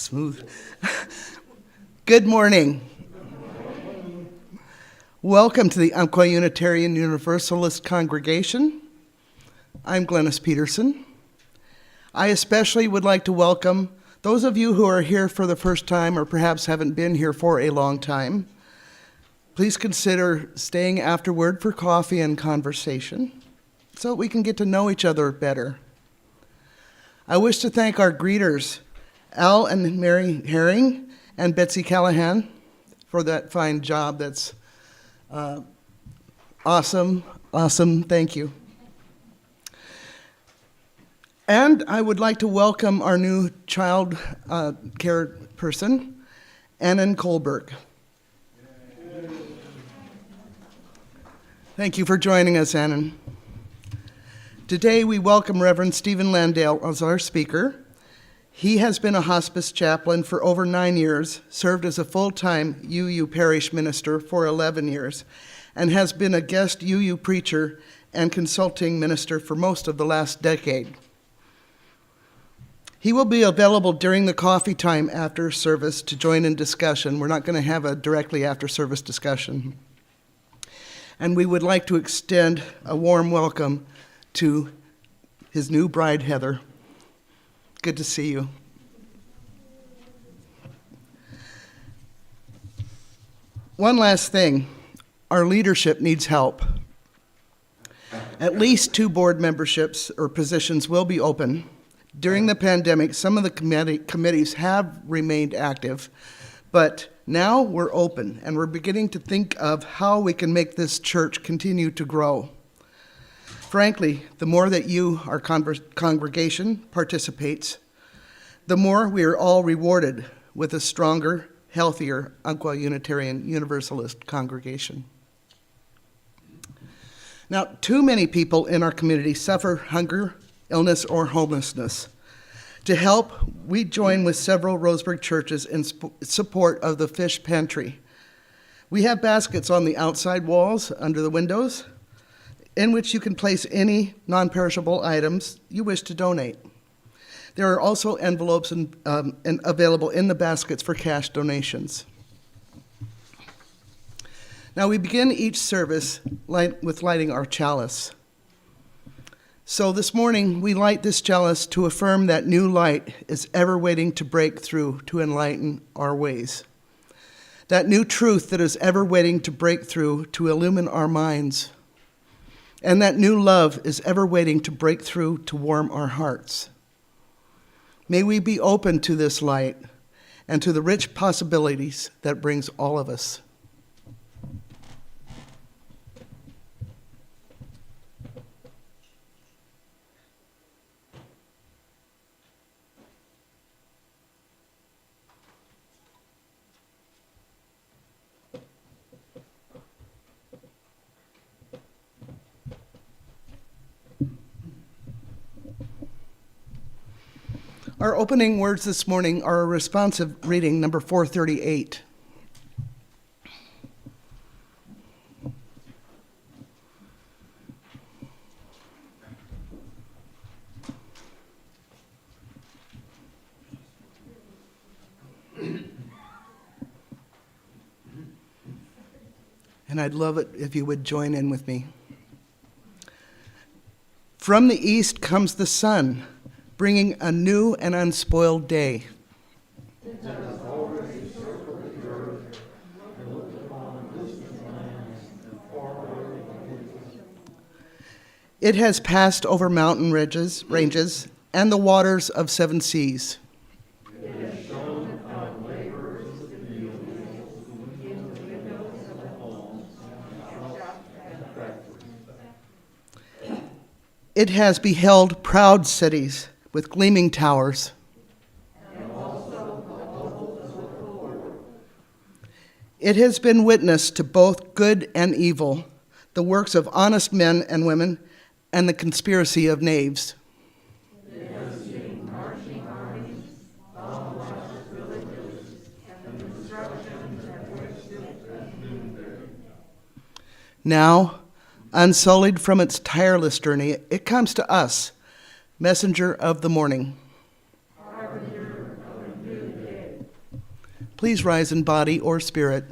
Smooth. Good morning. Welcome to the Umpqua Unitarian Universalist Congregation. I'm Glennis Peterson. I especially would like to welcome those of you who are here for the first time or perhaps haven't been here for a long time. Please consider staying afterward for coffee and conversation so that we can get to know each other better. I wish to thank our greeters, Al and Mary Herring and Betsy Callahan, for that fine job. That's awesome. Thank you. And I would like to welcome our new child care person, Annan Kohlberg. Thank you for joining us, Annan. Today we welcome Reverend Stephen Landale as our speaker. He has been a hospice chaplain for over 9 years, served as a full-time UU parish minister for 11 years, and has been a guest UU preacher and consulting minister for most of the last decade. He will be available during the coffee time after service to join in discussion. We're not going to have a directly after service discussion. And we would like to extend a warm welcome to his new bride, Heather. Good to see you. One last thing, our leadership needs help. At least 2 board memberships or positions will be open. During the pandemic, some of the committees have remained active, but now we're open and we're beginning to think of how we can make this church continue to grow. Frankly, the more that you, our congregation, participates, the more we are all rewarded with a stronger, healthier Umpqua Unitarian Universalist congregation. Now, too many people in our community suffer hunger, illness, or homelessness. To help, we join with several Roseburg churches in support of the fish pantry. We have baskets on the outside walls under the windows in which you can place any non-perishable items you wish to donate. There are also envelopes and available in the baskets for cash donations. Now we begin each service with lighting our chalice. So this morning we light this chalice to affirm that new light is ever waiting to break through to enlighten our ways. That new truth that is ever waiting to break through to illumine our minds. And that new love is ever waiting to break through to warm our hearts. May we be open to this light and to the rich possibilities that brings all of us. Our opening words this morning are a responsive reading, number 438. And I'd love it if you would join in with me. From the east comes the sun, bringing a new and unspoiled day. It has passed over mountain ranges and the waters of 7 seas. It has beheld proud cities with gleaming towers. It has been witness to both good and evil, the works of honest men and women, and the conspiracy of knaves. It has seen marching armies, bomb-blasted villages, and the destruction that wasted at noonday. Now, unsullied from its tireless journey, it comes to us, messenger of the morning. Harbinger of a new day. Please rise in body or spirit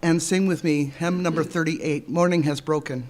and sing with me hymn number 38, Morning Has Broken.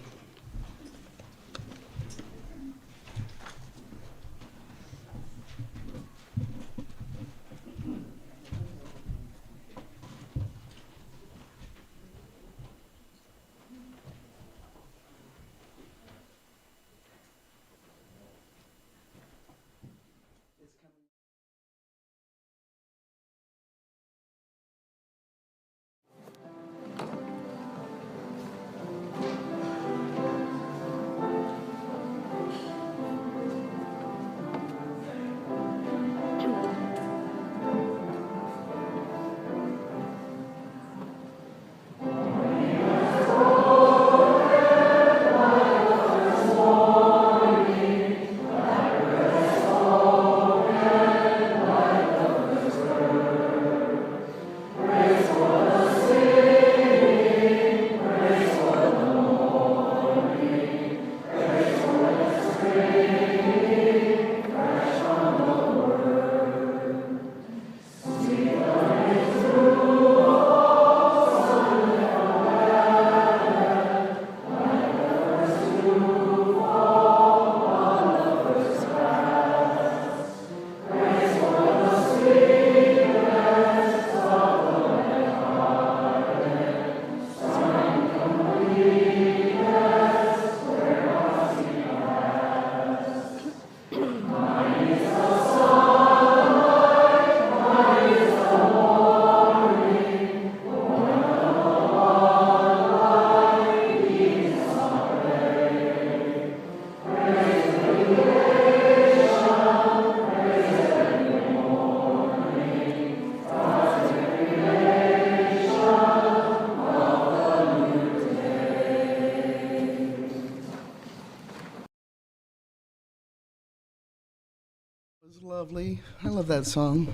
It was lovely. I love that song.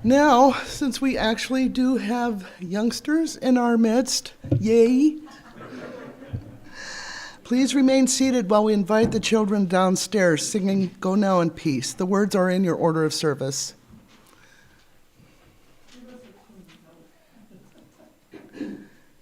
Now, since we actually do have youngsters in our midst, yay, please remain seated while we invite the children downstairs singing Go Now in Peace. The words are in your order of service.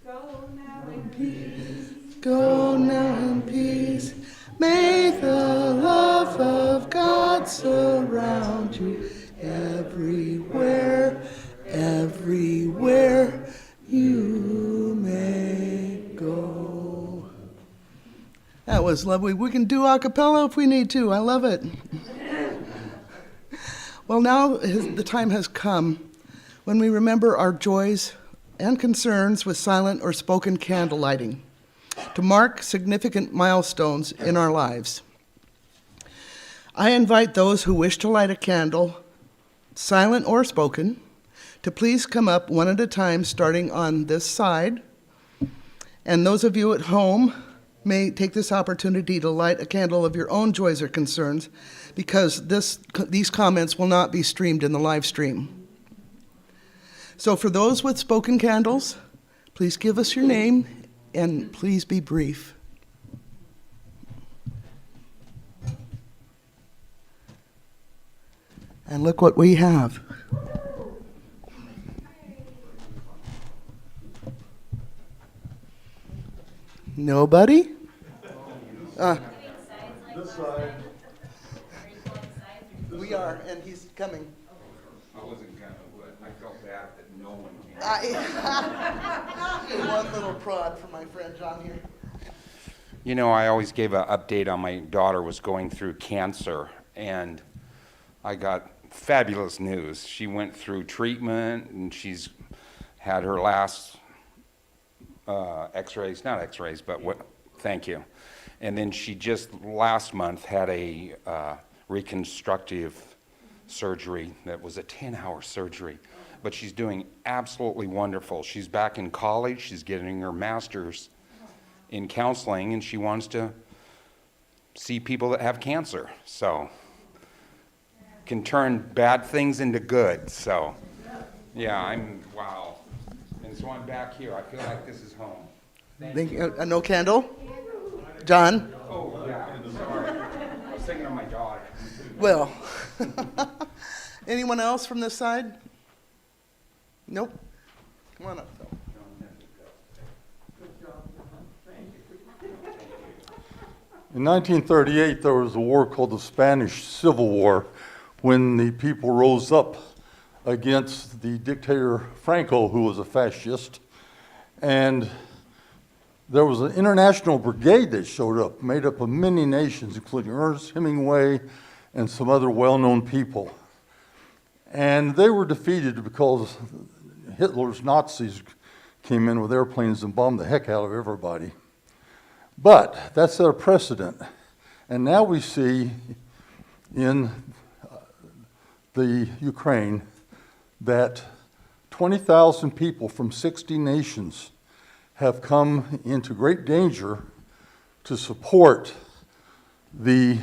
Go now in peace. Go now in peace. May the love of God surround you everywhere, everywhere you may go. That was lovely. We can do a cappella if we need to. I love it. Well, now the time has come when we remember our joys and concerns with silent or spoken candle lighting to mark significant milestones in our lives. I invite those who wish to light a candle, silent or spoken, to please come up one at a time, starting on this side. And those of you at home may take this opportunity to light a candle of your own joys or concerns, because these comments will not be streamed in the live stream. So for those with spoken candles, please give us your name and please be brief. And look what we have. Nobody? This side. We are, and he's coming. I wasn't gonna, but I felt bad that no one came. One little prod for my friend John here. You know, I always gave an update on my daughter was going through cancer, and I got fabulous news. She went through treatment, and she's had her last x-rays, not x-rays, but what, thank you. And then she just last month had a reconstructive surgery that was a 10-hour surgery. But she's doing absolutely wonderful. She's back in college. She's getting her master's in counseling, and she wants to see people that have cancer. So, can turn bad things into good. So, yeah, wow. And so I'm back here. I feel like this is home. Thank you. No candle? John? Oh, yeah. Sorry. I was thinking of my daughter. Well, anyone else from this side? Nope. Come on up, Phil. In 1938, there was a war called the Spanish Civil War when the people rose up against the dictator Franco, who was a fascist. And there was an international brigade that showed up, made up of many nations, including Ernest Hemingway and some other well-known people. And they were defeated because Hitler's Nazis came in with airplanes and bombed the heck out of everybody. But that set a precedent. And now we see in the Ukraine that 20,000 people from 60 nations have come into great danger to support the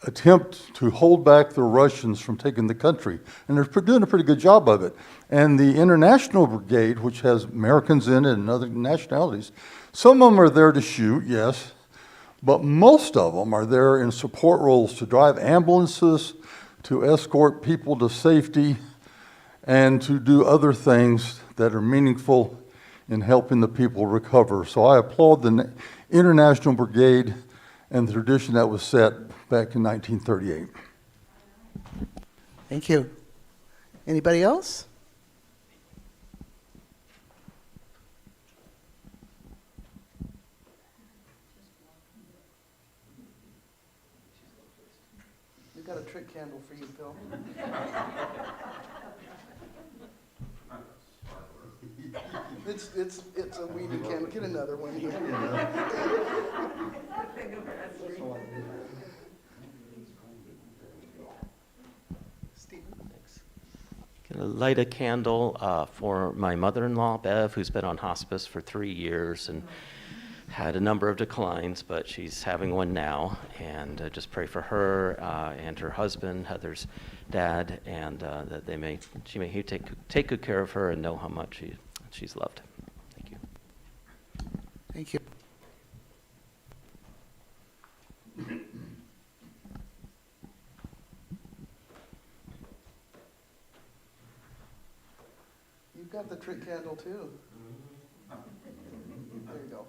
attempt to hold back the Russians from taking the country. And they're doing a pretty good job of it. And the International Brigade, which has Americans in it and other nationalities, some of them are there to shoot, yes, but most of them are there in support roles to drive ambulances, to escort people to safety, and to do other things that are meaningful in helping the people recover. So I applaud the International Brigade and the tradition that was set back in 1938. Thank you. Anybody else? We've got a trick candle for you, Phil. It's a weeded candle. Get another one here. Stephen, thanks. Gonna light a candle for my mother-in-law, Bev, who's been on hospice for 3 years and had a number of declines, but she's having one now. And just pray for her and her husband, Heather's dad, and that she may take good care of her and know how much she's loved. Thank you. Thank you. You've got the trick candle too. There you go.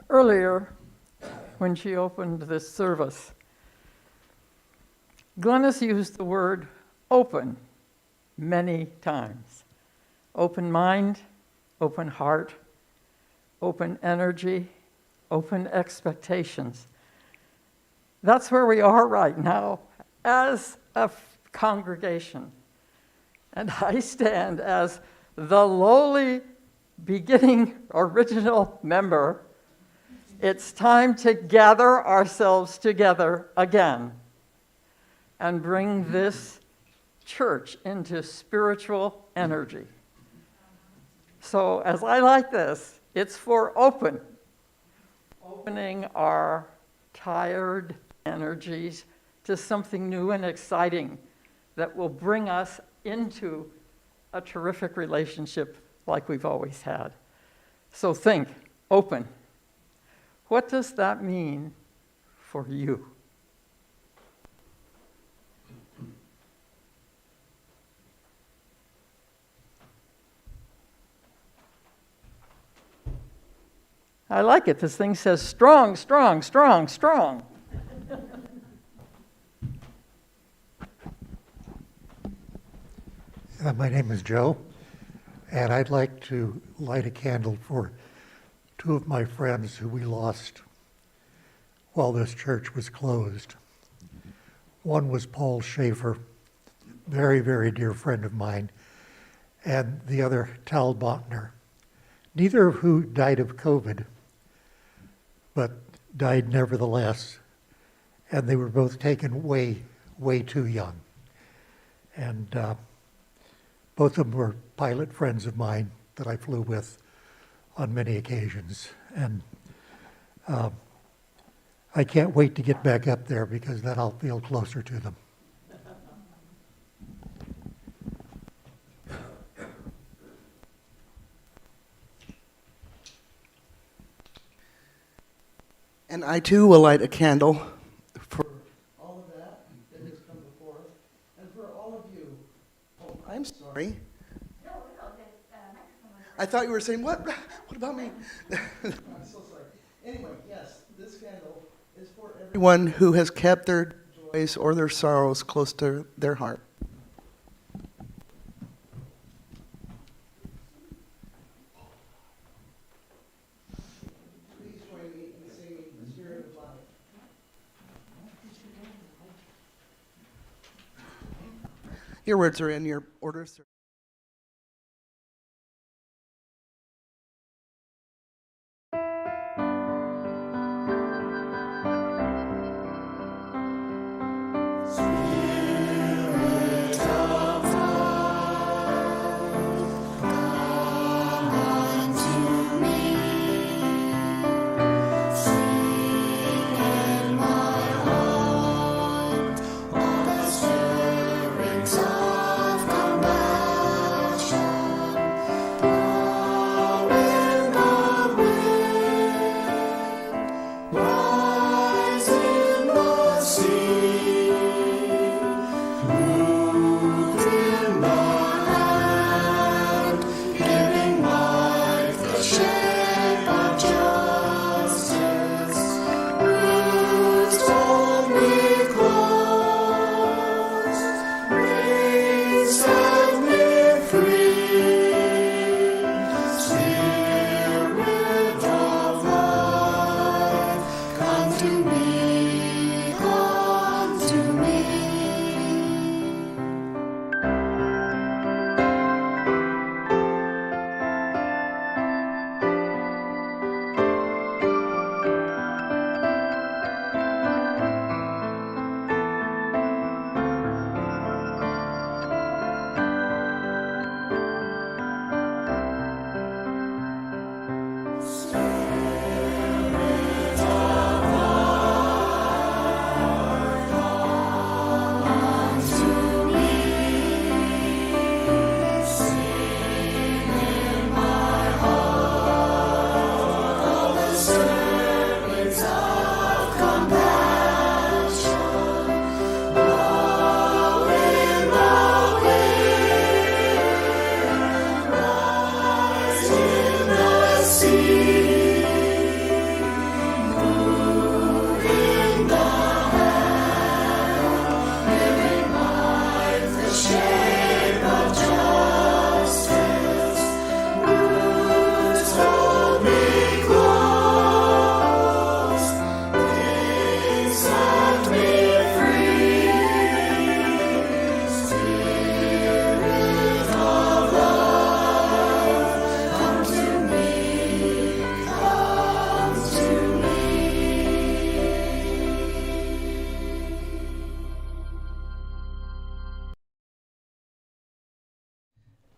Earlier, when she opened this service, Glennis used the word open many times. Open mind, open heart, open energy, open expectations. That's where we are right now as a congregation. And I stand as the lowly beginning original member. It's time to gather ourselves together again and bring this church into spiritual energy. So as I like this, it's for opening our tired energies to something new and exciting that will bring us into a terrific relationship like we've always had. So think, open. What does that mean for you? I like it. This thing says strong, strong, strong, strong. My name is Joe, and I'd like to light a candle for two of my friends who we lost while this church was closed. One was Paul Schaefer, very, very dear friend of mine, and the other, Tal Bachner, neither of who died of COVID, but died nevertheless, and they were both taken way, way too young. And both of them were pilot friends of mine that I flew with on many occasions. And I can't wait to get back up there because then I'll feel closer to them. And I too will light a candle for all of that that has come before us, and for all of you. Oh, I'm sorry. I thought you were saying, what? What about me? I'm so sorry. Anyway, yes, this candle is for everyone who has kept their joys or their sorrows close to their heart. Please join me in singing the Spirit of Life. Your words are in your order, sir.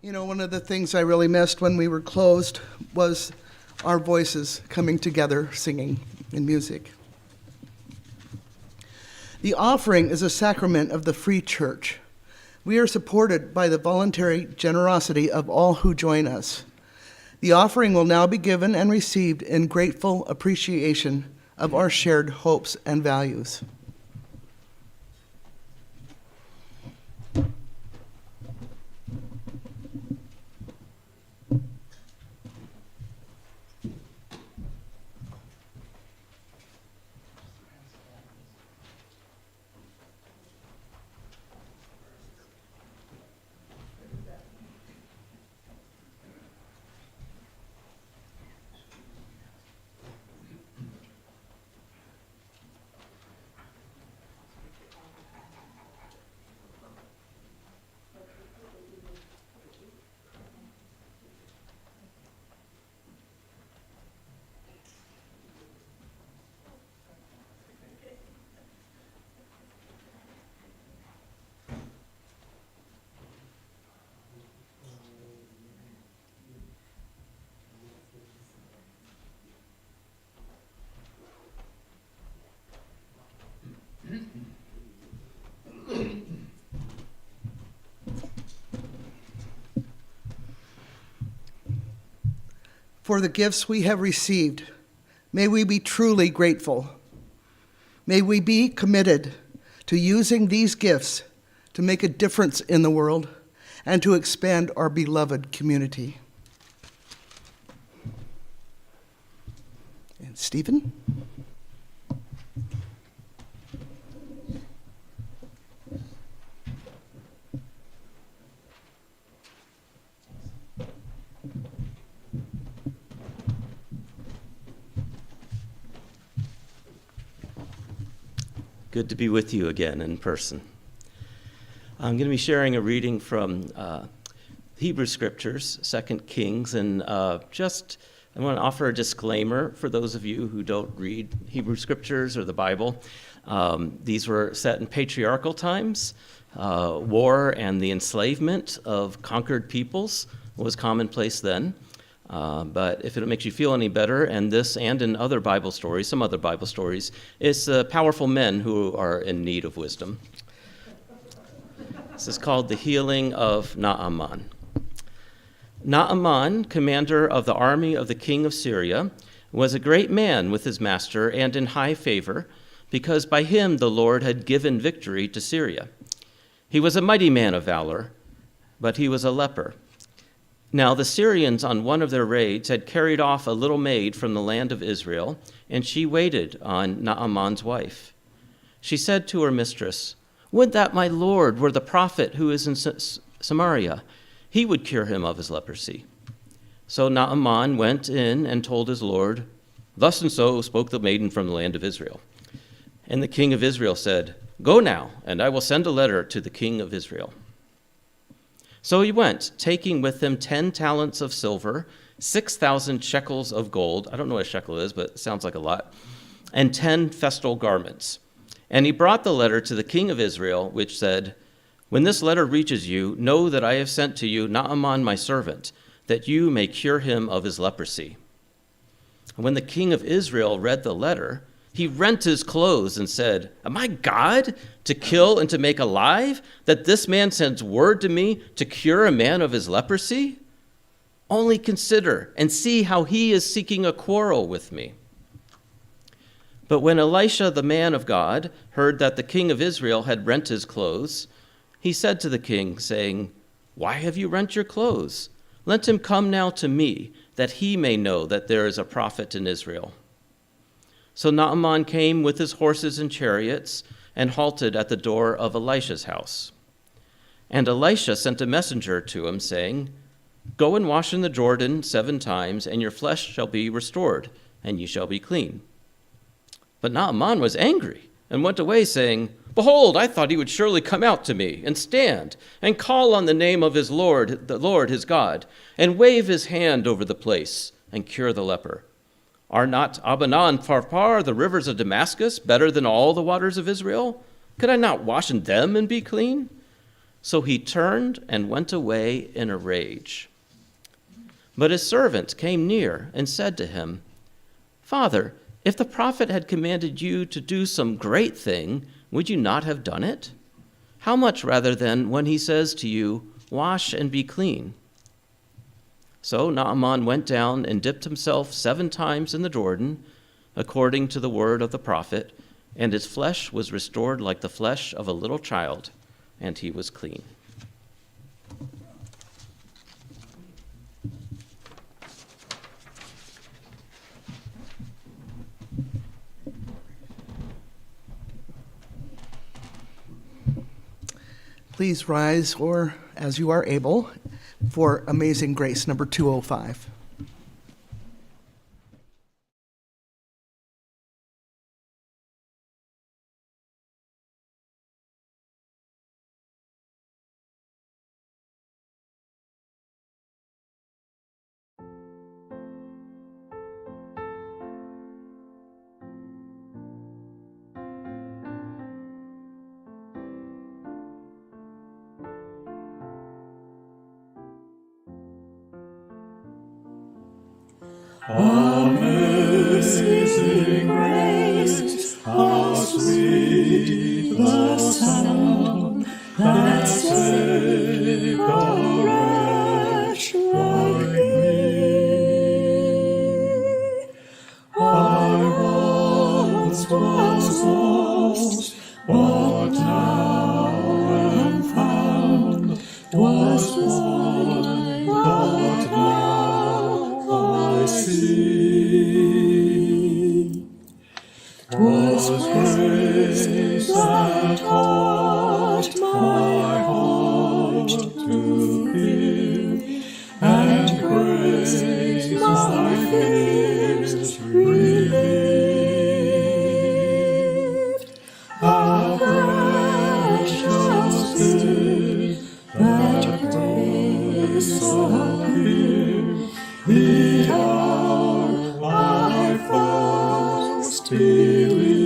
You know, one of the things I really missed when we were closed was our voices coming together, singing in music. The offering is a sacrament of the free church. We are supported by the voluntary generosity of all who join us. The offering will now be given and received in grateful appreciation of our shared hopes and values. For the gifts we have received, May we be truly grateful. May we be committed to using these gifts to make a difference in the world and to expand our beloved community. And Stephen? Good to be with you again in person. I'm going to be sharing a reading from Hebrew Scriptures, 2 Kings, and I want to offer a disclaimer for those of you who don't read Hebrew Scriptures or the Bible. These were set in patriarchal times. War and the enslavement of conquered peoples was commonplace then. But if it makes you feel any better, and this and in other Bible stories, some other Bible stories, it's powerful men who are in need of wisdom. This is called the healing of Naaman. Naaman, commander of the army of the king of Syria, was a great man with his master and in high favor, because by him the Lord had given victory to Syria. He was a mighty man of valor, but he was a leper. Now the Syrians on one of their raids had carried off a little maid from the land of Israel, and she waited on Naaman's wife. She said to her mistress, "Would that my Lord were the prophet who is in Samaria. He would cure him of his leprosy." So Naaman went in and told his Lord, "Thus and so spoke the maiden from the land of Israel." And the king of Israel said, "Go now, and I will send a letter to the king of Israel." So he went, taking with him 10 talents of silver, 6,000 shekels of gold — I don't know what a shekel is, but it sounds like a lot — and 10 festal garments. And he brought the letter to the king of Israel, which said, "When this letter reaches you, know that I have sent to you Naaman my servant, that you may cure him of his leprosy." And when the king of Israel read the letter, he rent his clothes and said, "Am I God to kill and to make alive, that this man sends word to me to cure a man of his leprosy? Only consider and see how he is seeking a quarrel with me." But when Elisha, the man of God, heard that the king of Israel had rent his clothes, he said to the king, saying, "Why have you rent your clothes? Let him come now to me, that he may know that there is a prophet in Israel." So Naaman came with his horses and chariots and halted at the door of Elisha's house. And Elisha sent a messenger to him, saying, "Go and wash in the Jordan 7 times, and your flesh shall be restored, and ye shall be clean." But Naaman was angry and went away, saying, "Behold, I thought he would surely come out to me and stand and call on the name of his Lord, the Lord his God, and wave his hand over the place and cure the leper. Are not Abana and Pharpar, the rivers of Damascus, better than all the waters of Israel? Could I not wash in them and be clean?" So he turned and went away in a rage. But his servant came near and said to him, "Father, if the prophet had commanded you to do some great thing, would you not have done it? How much rather then when he says to you, 'Wash and be clean'?" So Naaman went down and dipped himself 7 times in the Jordan, according to the word of the prophet, and his flesh was restored like the flesh of a little child, and he was clean. Please rise, or as you are able, for Amazing Grace, number 205. Amazing grace, how sweet the sound that saved a wretch like me. was lost, but now am found. Was blind, but now I see. 'Twas grace that taught my heart to fear, and grace my fears relieved. How precious is that grace appeared, the hour I first believed.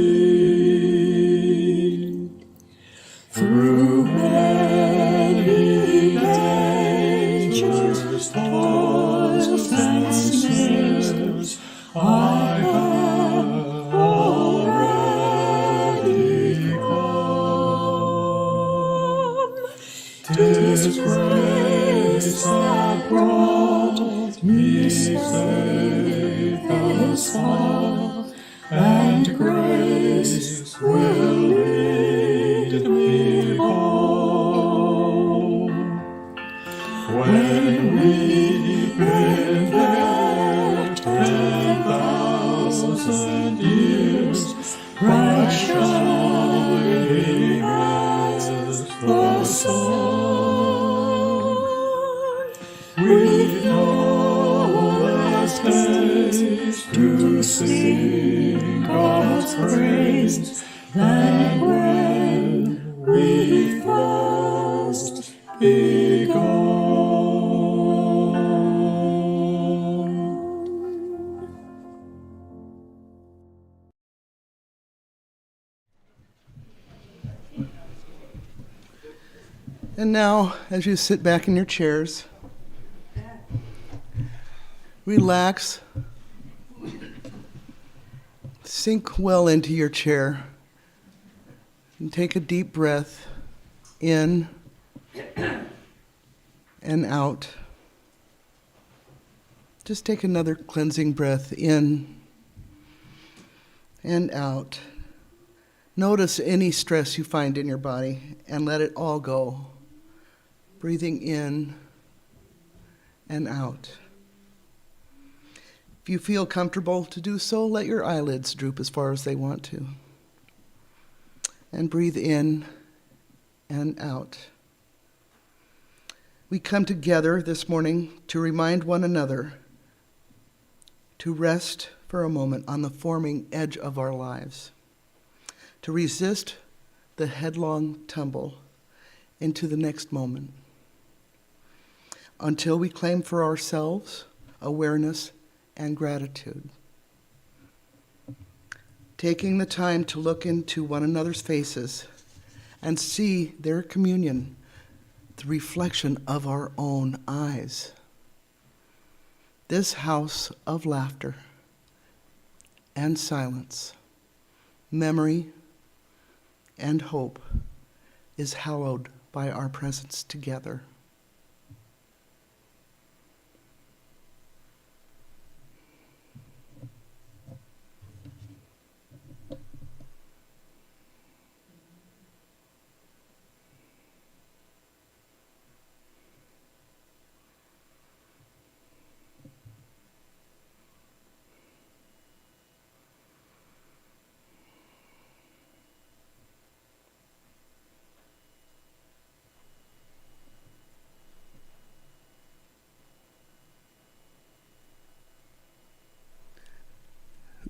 Through many dangers, toils, and snares, I have already come. 'Tis grace that brought me safe thus far, and grace will lead me home. When we've been there 10,000 years, bright shining as the sun, we've no less days to sing God's praise than when we first begun. And now, as you sit back in your chairs, relax, sink well into your chair, and take a deep breath in and out. Just take another cleansing breath in and out. Notice any stress you find in your body and let it all go. Breathing in and out. If you feel comfortable to do so, let your eyelids droop as far as they want to. And breathe in and out. We come together this morning to remind one another to rest for a moment on the forming edge of our lives, to resist the headlong tumble into the next moment, until we claim for ourselves awareness and gratitude. Taking the time to look into one another's faces and see their communion, the reflection of our own eyes. This house of laughter and silence, memory and hope is hallowed by our presence together.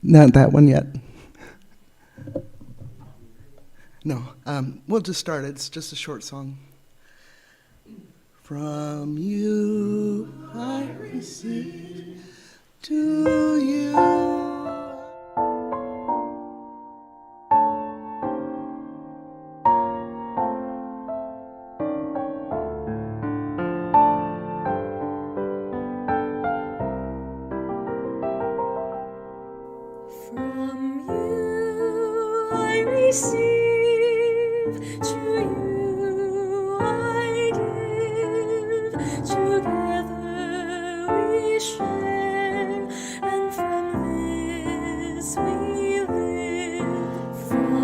Not that one yet. No, we'll just start. It's just a short song. From you I receive, to you. From you I receive, to you I give. Together we share, and from this we live. From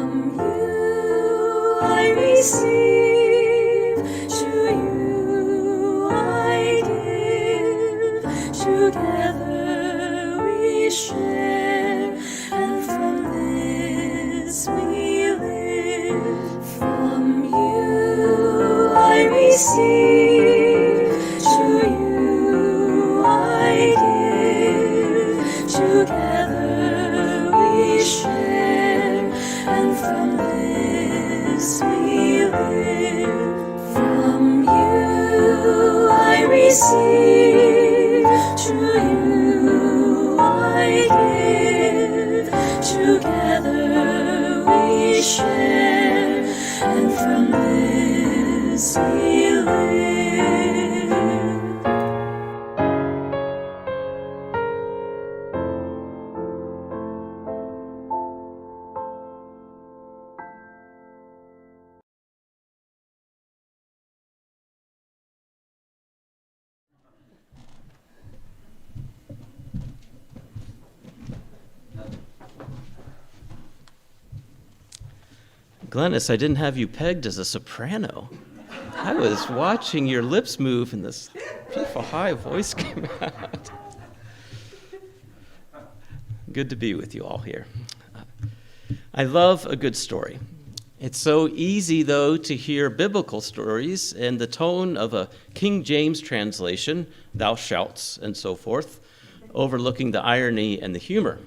receive, to you I give. Together we share, and from this we live. From you I receive, to you I give. Together we share, and from this we live. From you I receive, to you I give. Together we share, and from this we live. Glennis, I didn't have you pegged as a soprano. I was watching your lips move and this beautiful high voice came out. Good to be with you all here. I love a good story. It's so easy, though, to hear biblical stories in the tone of a King James translation, thou shalt, and so forth, overlooking the irony and the humor.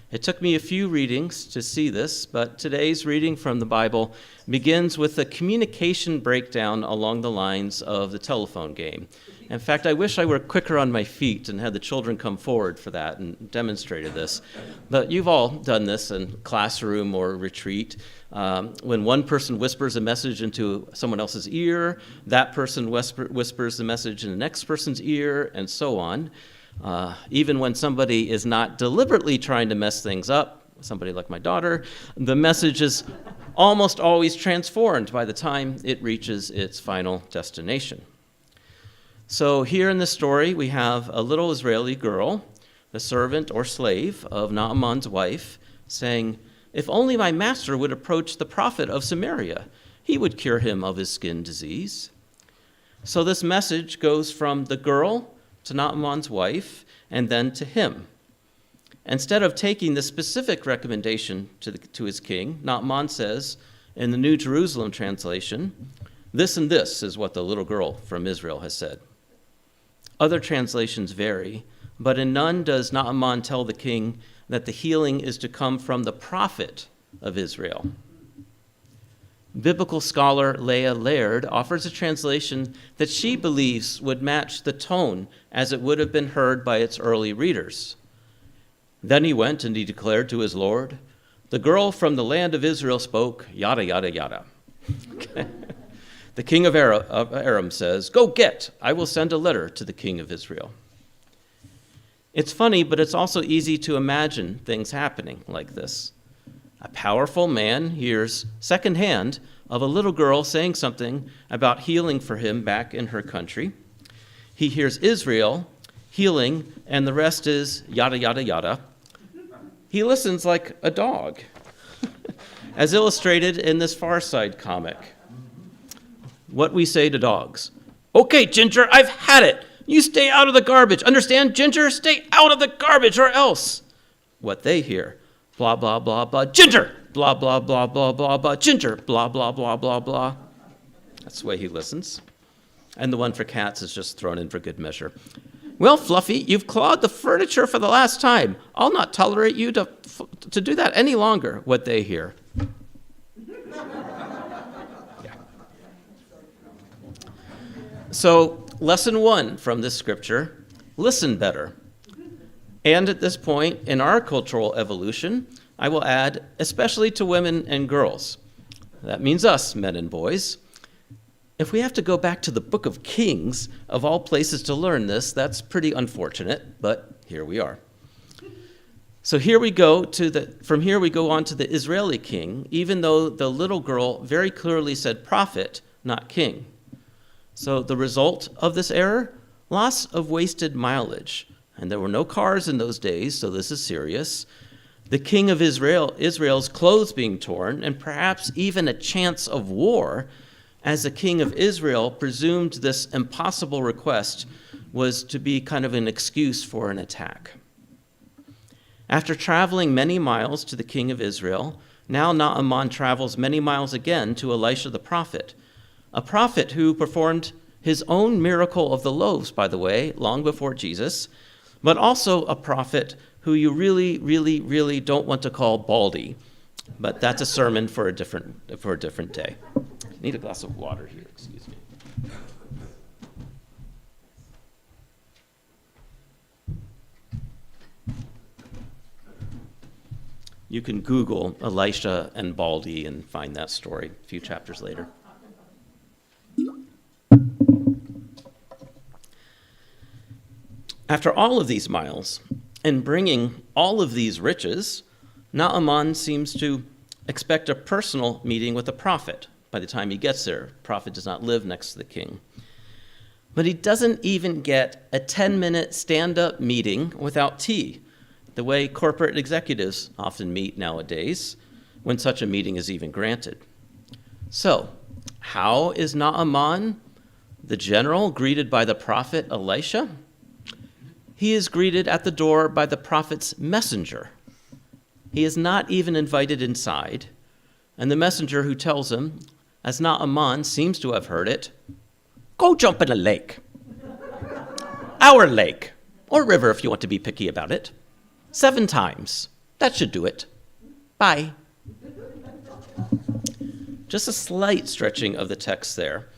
It took me a few readings to see this, but today's reading from the Bible begins with a communication breakdown along the lines of the telephone game. In fact, I wish I were quicker on my feet and had the children come forward for that and demonstrated this. But you've all done this in classroom or retreat. When one person whispers a message into someone else's ear, that person whispers the message in the next person's ear, and so on. Even when somebody is not deliberately trying to mess things up, somebody like my daughter, the message is almost always transformed by the time it reaches its final destination. So here in the story, we have a little Israeli girl, the servant or slave of Naaman's wife, saying, "If only my master would approach the prophet of Samaria, he would cure him of his skin disease." So this message goes from the girl to Naaman's wife, and then to him. Instead of taking the specific recommendation to his king, Naaman says, in the New Jerusalem translation, "This and this is what the little girl from Israel has said." Other translations vary, but in none does Naaman tell the king that the healing is to come from the prophet of Israel. Biblical scholar Leah Laird offers a translation that she believes would match the tone as it would have been heard by its early readers. "Then he went and he declared to his Lord, 'The girl from the land of Israel spoke, yada, yada, yada.' Okay. The king of Aram says, 'Go get, I will send a letter to the king of Israel.'" It's funny, but it's also easy to imagine things happening like this. A powerful man hears secondhand of a little girl saying something about healing for him back in her country. He hears Israel healing, and the rest is yada, yada, yada. He listens like a dog, as illustrated in this Far Side comic. What we say to dogs: "Okay, Ginger, I've had it. You stay out of the garbage. Understand, Ginger? Stay out of the garbage or else." What they hear: blah, blah, blah, blah, Ginger, blah, blah, blah, blah, blah, blah, Ginger, blah, blah, blah, blah, blah. That's the way he listens. And the one for cats is just thrown in for good measure. "Well, Fluffy, you've clawed the furniture for the last time. I'll not tolerate you to do that any longer." What they hear: yeah. So, lesson one from this scripture: listen better. And at this point in our cultural evolution, I will add, especially to women and girls. That means us, men and boys. If we have to go back to the Book of Kings, of all places to learn this, that's pretty unfortunate, but here we are. So from here we go on to the Israeli king, even though the little girl very clearly said prophet, not king. So the result of this error: loss of wasted mileage. And there were no cars in those days, so this is serious. the king of Israel's clothes being torn, and perhaps even a chance of war, as the king of Israel presumed this impossible request was to be kind of an excuse for an attack. After traveling many miles to the king of Israel, now Naaman travels many miles again to Elisha the prophet, a prophet who performed his own miracle of the loaves, by the way, long before Jesus, but also a prophet who you really, really, really don't want to call Baldy. But that's a sermon for a different day. I need a glass of water here, excuse me. You can Google Elisha and Baldy and find that story a few chapters later. After all of these miles and bringing all of these riches, Naaman seems to expect a personal meeting with the prophet. By the time he gets there, the prophet does not live next to the king. But he doesn't even get a 10-minute stand-up meeting without tea, the way corporate executives often meet nowadays, when such a meeting is even granted. So, how is Naaman, the general, greeted by the prophet Elisha? He is greeted at the door by the prophet's messenger. He is not even invited inside, and the messenger who tells him, as Naaman seems to have heard it, go jump in a lake. Our lake, or river if you want to be picky about it. 7 times. That should do it. Bye. Just a slight stretching of the text there.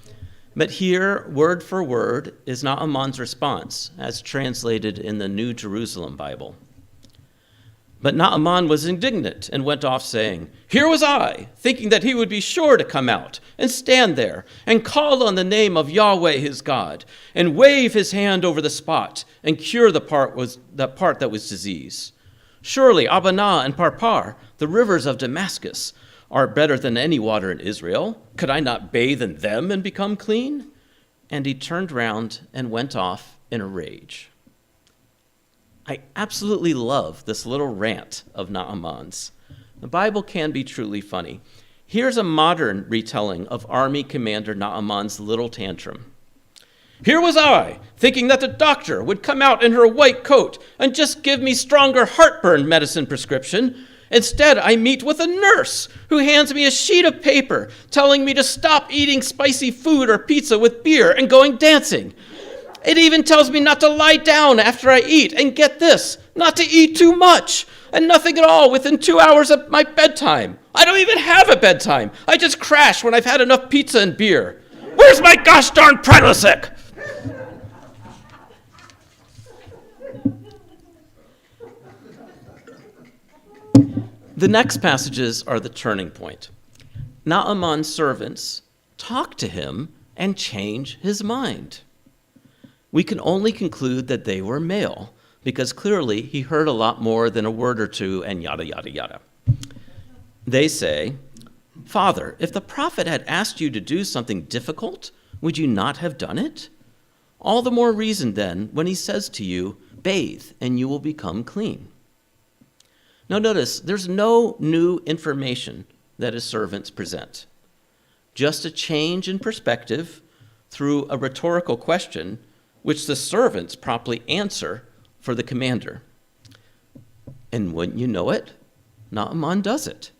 But here, word for word, is Naaman's response, as translated in the New Jerusalem Bible. But Naaman was indignant and went off saying, here was I, thinking that he would be sure to come out and stand there and call on the name of Yahweh his God and wave his hand over the spot and cure the part that was disease. Surely Abana and Parpar, the rivers of Damascus, are better than any water in Israel. Could I not bathe in them and become clean? And he turned round and went off in a rage. I absolutely love this little rant of Naaman's. The Bible can be truly funny. Here's a modern retelling of Army Commander Naaman's little tantrum. Here was I, thinking that the doctor would come out in her white coat and just give me stronger heartburn medicine prescription. Instead, I meet with a nurse who hands me a sheet of paper telling me to stop eating spicy food or pizza with beer and going dancing. It even tells me not to lie down after I eat, and get this, not to eat too much, and nothing at all within 2 hours of my bedtime. I don't even have a bedtime. I just crash when I've had enough pizza and beer. Where's my gosh darn Prilosec? The next passages are the turning point. Naaman's servants talk to him and change his mind. We can only conclude that they were male, because clearly he heard a lot more than a word or two and yada, yada, yada. They say, Father, if the prophet had asked you to do something difficult, would you not have done it? All the more reason then when he says to you, bathe and you will become clean. Now notice, there's no new information that his servants present. Just a change in perspective through a rhetorical question, which the servants promptly answer for the commander. And wouldn't you know it, Naaman does it.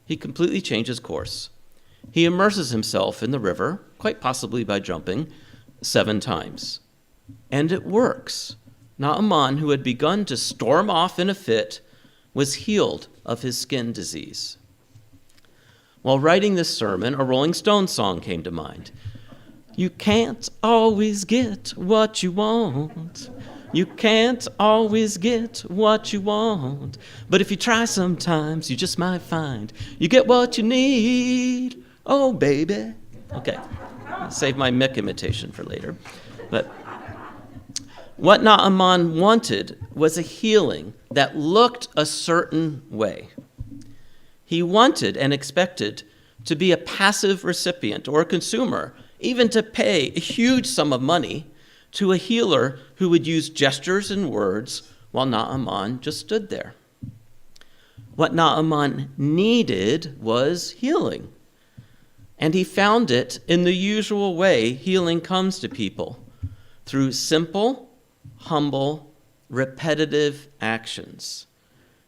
He completely changes course. He immerses himself in the river, quite possibly by jumping, 7 times. And it works. Naaman, who had begun to storm off in a fit, was healed of his skin disease. While writing this sermon, a Rolling Stones song came to mind. You can't always get what you want. You can't always get what you want. But if you try sometimes, you just might find you get what you need. Oh, baby. Okay, I'll save my Mick imitation for later. But what Naaman wanted was a healing that looked a certain way. He wanted and expected to be a passive recipient or a consumer, even to pay a huge sum of money to a healer who would use gestures and words while Naaman just stood there. What Naaman needed was healing. And he found it in the usual way healing comes to people, through simple, humble, repetitive actions.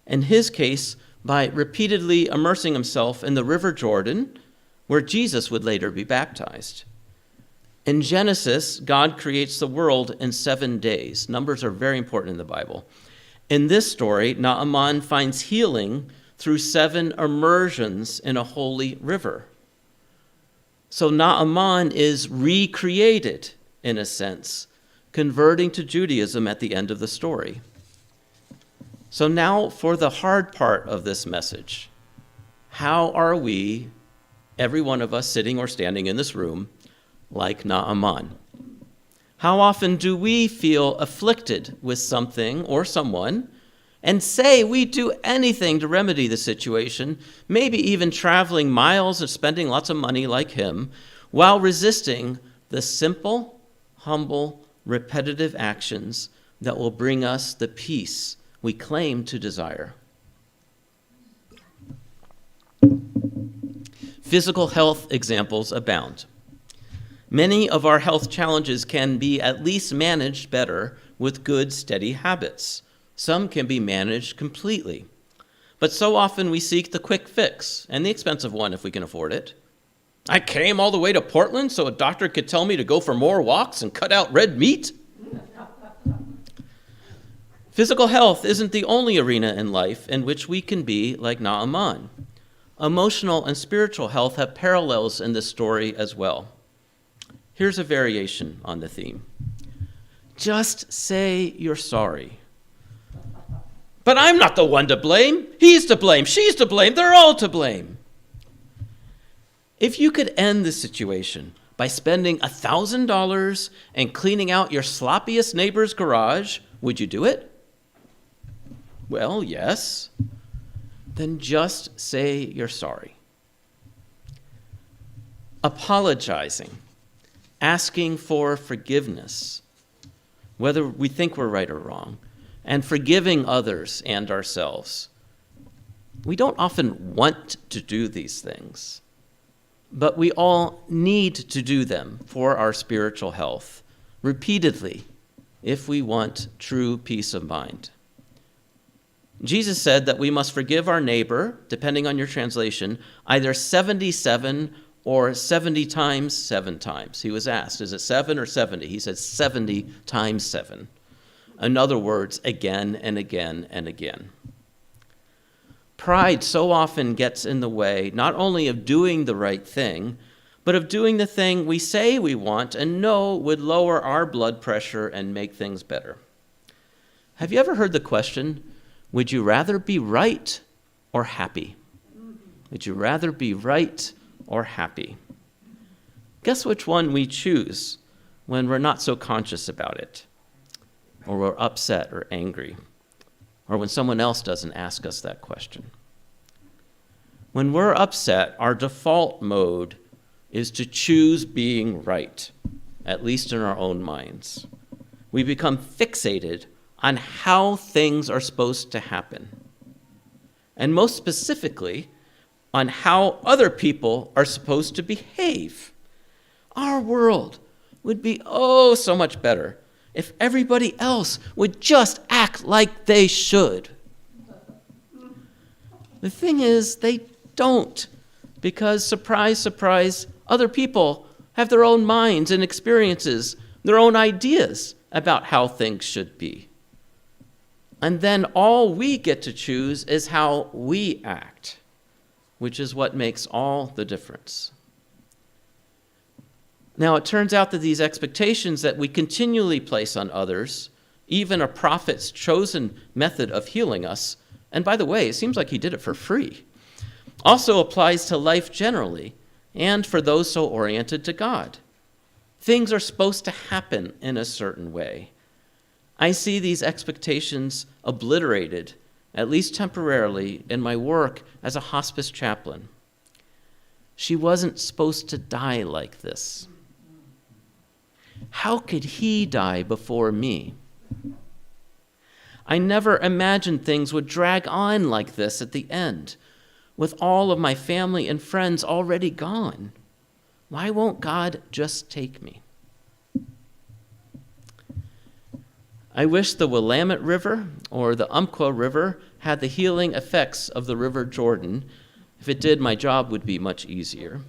In his case, by repeatedly immersing himself in the River Jordan, where Jesus would later be baptized. In Genesis, God creates the world in 7 days. Numbers are very important in the Bible. In this story, Naaman finds healing through 7 immersions in a holy river. So Naaman is recreated, in a sense, converting to Judaism at the end of the story. So now for the hard part of this message. How are we, every one of us sitting or standing in this room, like Naaman? How often do we feel afflicted with something or someone and say we'd do anything to remedy the situation, maybe even traveling miles and spending lots of money like him, while resisting the simple, humble, repetitive actions that will bring us the peace we claim to desire? Physical health examples abound. Many of our health challenges can be at least managed better with good, steady habits. Some can be managed completely. But so often we seek the quick fix, and the expensive one if we can afford it. I came all the way to Portland so a doctor could tell me to go for more walks and cut out red meat. Physical health isn't the only arena in life in which we can be like Naaman. Emotional and spiritual health have parallels in this story as well. Here's a variation on the theme. Just say you're sorry. But I'm not the one to blame. He's to blame. She's to blame. They're all to blame. If you could end the situation by spending $1,000 and cleaning out your sloppiest neighbor's garage, would you do it? Well, yes. Then just say you're sorry. Apologizing, asking for forgiveness, whether we think we're right or wrong, and forgiving others and ourselves. We don't often want to do these things, but we all need to do them for our spiritual health, repeatedly, if we want true peace of mind. Jesus said that we must forgive our neighbor, depending on your translation, either 77 or 70 times 7 times. He was asked, is it 7 or 70? He said 70 times 7. In other words, again and again and again. Pride so often gets in the way not only of doing the right thing, but of doing the thing we say we want and know would lower our blood pressure and make things better. Have you ever heard the question, would you rather be right or happy? Would you rather be right or happy? Guess which one we choose when we're not so conscious about it, or we're upset or angry, or when someone else doesn't ask us that question. When we're upset, our default mode is to choose being right, at least in our own minds. We become fixated on how things are supposed to happen, and most specifically, on how other people are supposed to behave. Our world would be oh so much better if everybody else would just act like they should. The thing is, they don't, because surprise, surprise, other people have their own minds and experiences, their own ideas about how things should be. And then all we get to choose is how we act, which is what makes all the difference. Now, it turns out that these expectations that we continually place on others, even a prophet's chosen method of healing us, and by the way, it seems like he did it for free, also applies to life generally and for those so oriented to God. Things are supposed to happen in a certain way. I see these expectations obliterated, at least temporarily, in my work as a hospice chaplain. She wasn't supposed to die like this. How could he die before me? I never imagined things would drag on like this at the end, with all of my family and friends already gone. Why won't God just take me? I wish the Willamette River or the Umpqua River had the healing effects of the River Jordan. If it did, my job would be much easier.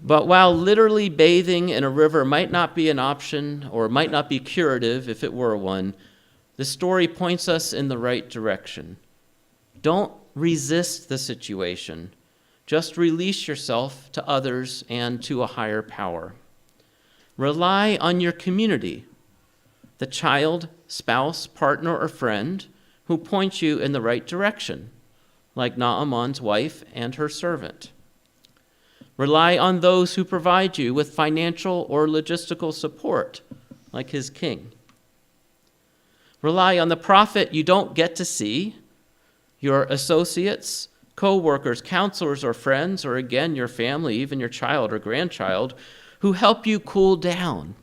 But while literally bathing in a river might not be an option or might not be curative if it were one, the story points us in the right direction. Don't resist the situation. Just release yourself to others and to a higher power. Rely on your community, the child, spouse, partner, or friend who point you in the right direction, like Naaman's wife and her servant. Rely on those who provide you with financial or logistical support, like his king. Rely on the prophet you don't get to see, your associates, co-workers, counselors, or friends, or again, your family, even your child or grandchild, who help you cool down,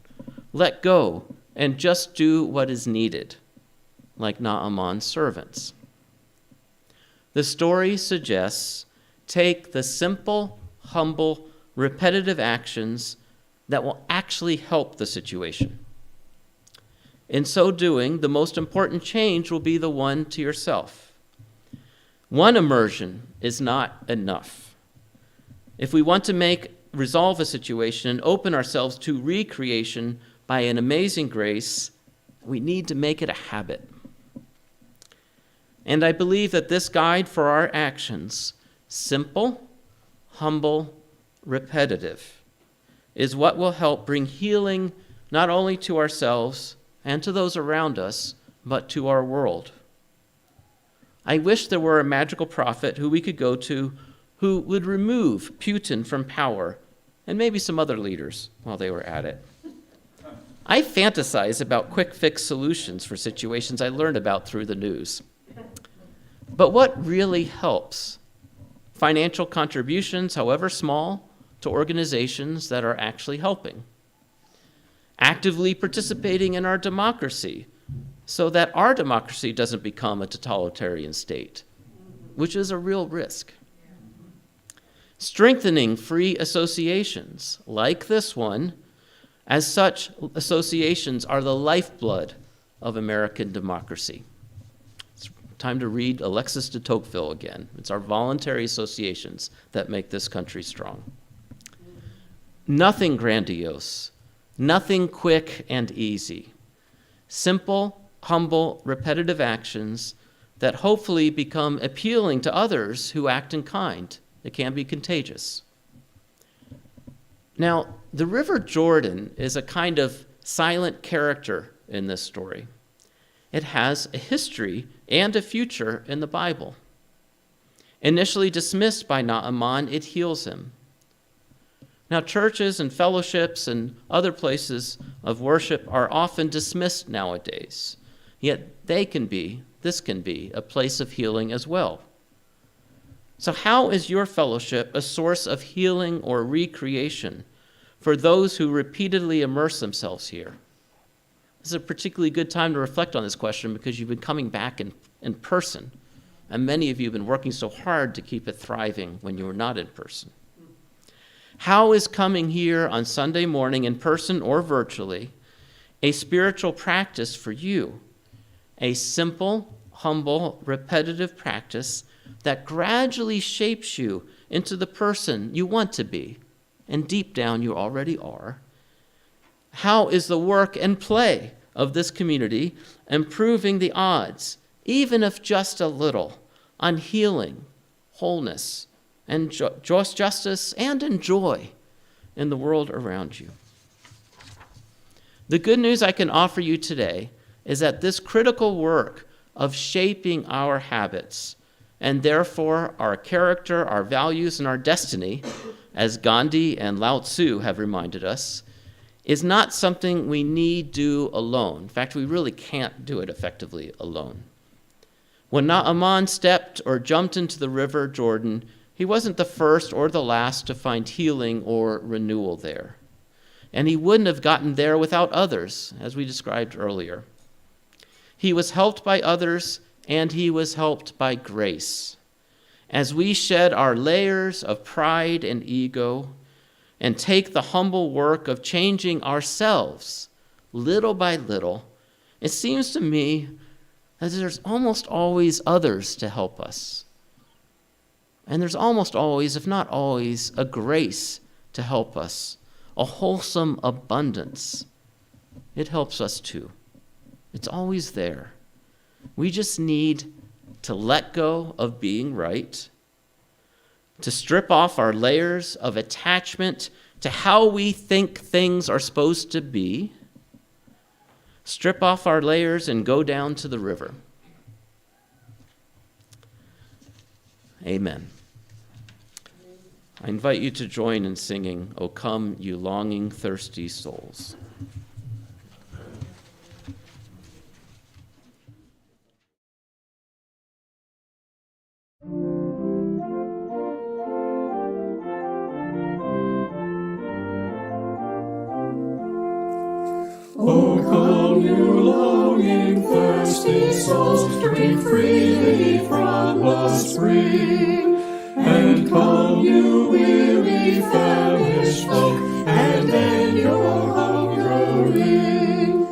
let go, and just do what is needed, like Naaman's servants. The story suggests take the simple, humble, repetitive actions that will actually help the situation. In so doing, the most important change will be the one to yourself. One immersion is not enough. If we want to resolve a situation and open ourselves to recreation by an amazing grace, we need to make it a habit. And I believe that this guide for our actions, simple, humble, repetitive, is what will help bring healing not only to ourselves and to those around us, but to our world. I wish there were a magical prophet who we could go to who would remove Putin from power and maybe some other leaders while they were at it. I fantasize about quick fix solutions for situations I learned about through the news. But what really helps? Financial contributions, however small, to organizations that are actually helping. Actively participating in our democracy so that our democracy doesn't become a totalitarian state, which is a real risk. Strengthening free associations like this one, as such associations are the lifeblood of American democracy. It's time to read Alexis de Tocqueville again. It's our voluntary associations that make this country strong. Nothing grandiose, nothing quick and easy. Simple, humble, repetitive actions that hopefully become appealing to others who act in kind. It can be contagious. Now, the River Jordan is a kind of silent character in this story. It has a history and a future in the Bible. Initially dismissed by Naaman, it heals him. Now, churches and fellowships and other places of worship are often dismissed nowadays, yet this can be a place of healing as well. So how is your fellowship a source of healing or recreation for those who repeatedly immerse themselves here? This is a particularly good time to reflect on this question because you've been coming back in person, and many of you have been working so hard to keep it thriving when you were not in person. How is coming here on Sunday morning in person or virtually a spiritual practice for you? A simple, humble, repetitive practice that gradually shapes you into the person you want to be, and deep down you already are. How is the work and play of this community improving the odds, even if just a little, on healing, wholeness, and justice and joy in the world around you? The good news I can offer you today is that this critical work of shaping our habits, and therefore our character, our values, and our destiny, as Gandhi and Lao Tzu have reminded us, is not something we need do alone. In fact, we really can't do it effectively alone. When Naaman stepped or jumped into the River Jordan, he wasn't the first or the last to find healing or renewal there. And he wouldn't have gotten there without others, as we described earlier. He was helped by others, and he was helped by grace. As we shed our layers of pride and ego and take the humble work of changing ourselves little by little, it seems to me that there's almost always others to help us. And there's almost always, if not always, a grace to help us, a wholesome abundance. It helps us too. It's always there. We just need to let go of being right, to strip off our layers of attachment to how we think things are supposed to be, strip off our layers and go down to the river. Amen. I invite you to join in singing, "O come, you longing, thirsty souls." O come, you longing, thirsty souls, drink freely from the spring. And come, you weary, famished folk, and end your hungering.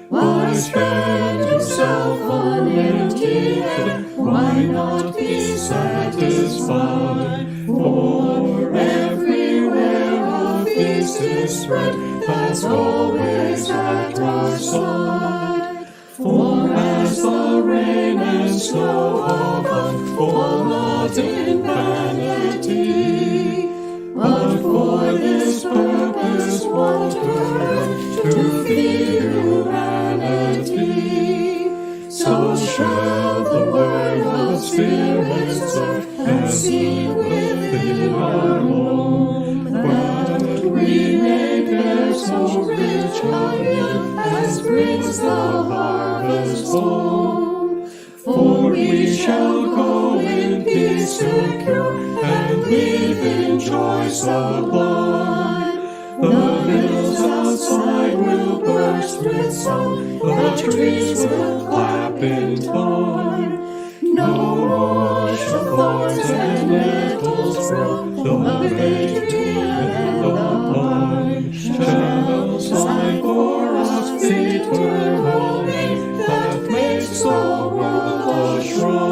Why spend yourself on empty head? Why not be satisfied? For everywhere a feast is spread, that's always at our side. For as the rain and snow above fall not in vanity, but for this purpose water to feed humanity, so shall the word of Spirit serve and seed within our home, that we may bear so rich a yield as brings the harvest home. For we shall go in peace secure and live in joy sublime. The hills outside will burst with song, the trees will clap in time. No more shall thorns and nettles grow, the bay tree and the pine shall sign for us the eternal name that makes the world a shrine.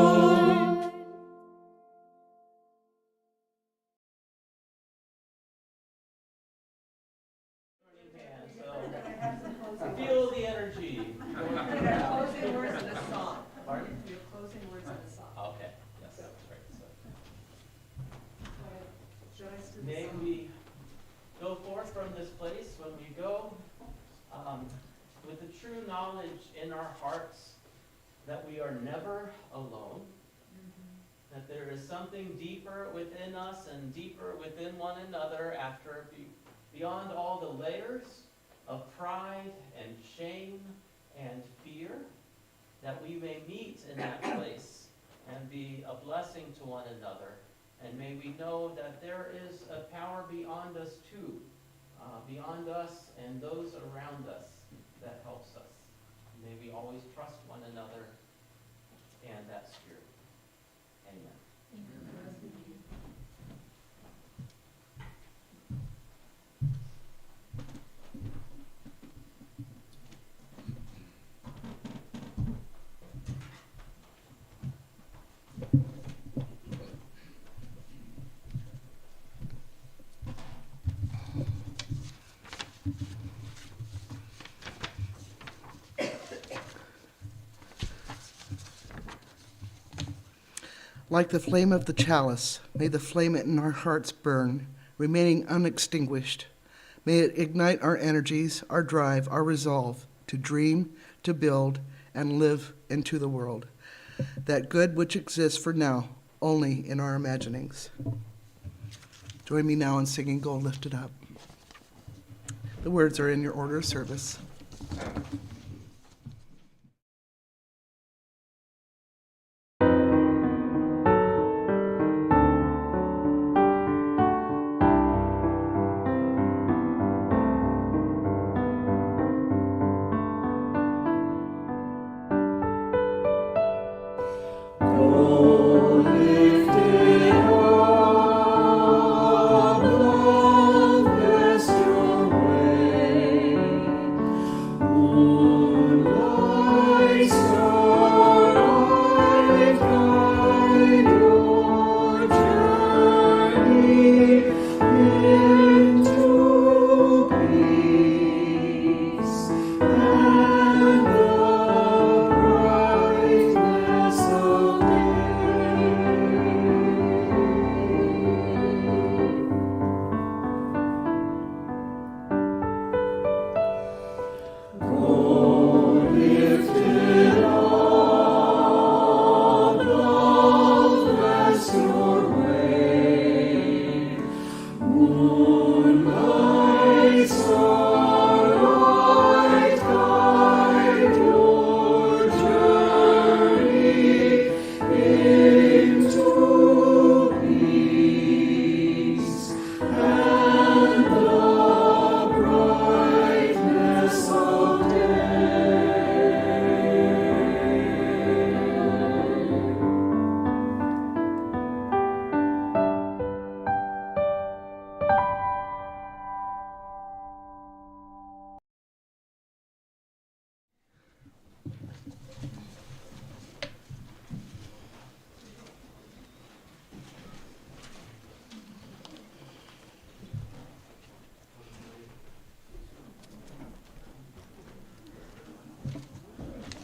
Feel the energy. Closing words in the song. Pardon? We have closing words in the song. Okay, yes, that's right. Joyce did the May song. we go forth from this place when we go with the true knowledge in our hearts that we are never alone, that there is something deeper within us and deeper within one another beyond all the layers of pride and shame and fear, that we may meet in that place and be a blessing to one another. And may we know that there is a power beyond us too, beyond us and those around us that helps us. May we always trust one another and that spirit. Amen. Like the flame of the chalice, may the flame in our hearts burn, remaining unextinguished. May it ignite our energies, our drive, our resolve to dream, to build, and live into the world. That good which exists for now only in our imaginings. Join me now in singing Gold Lifted Up. The words are in your order of service.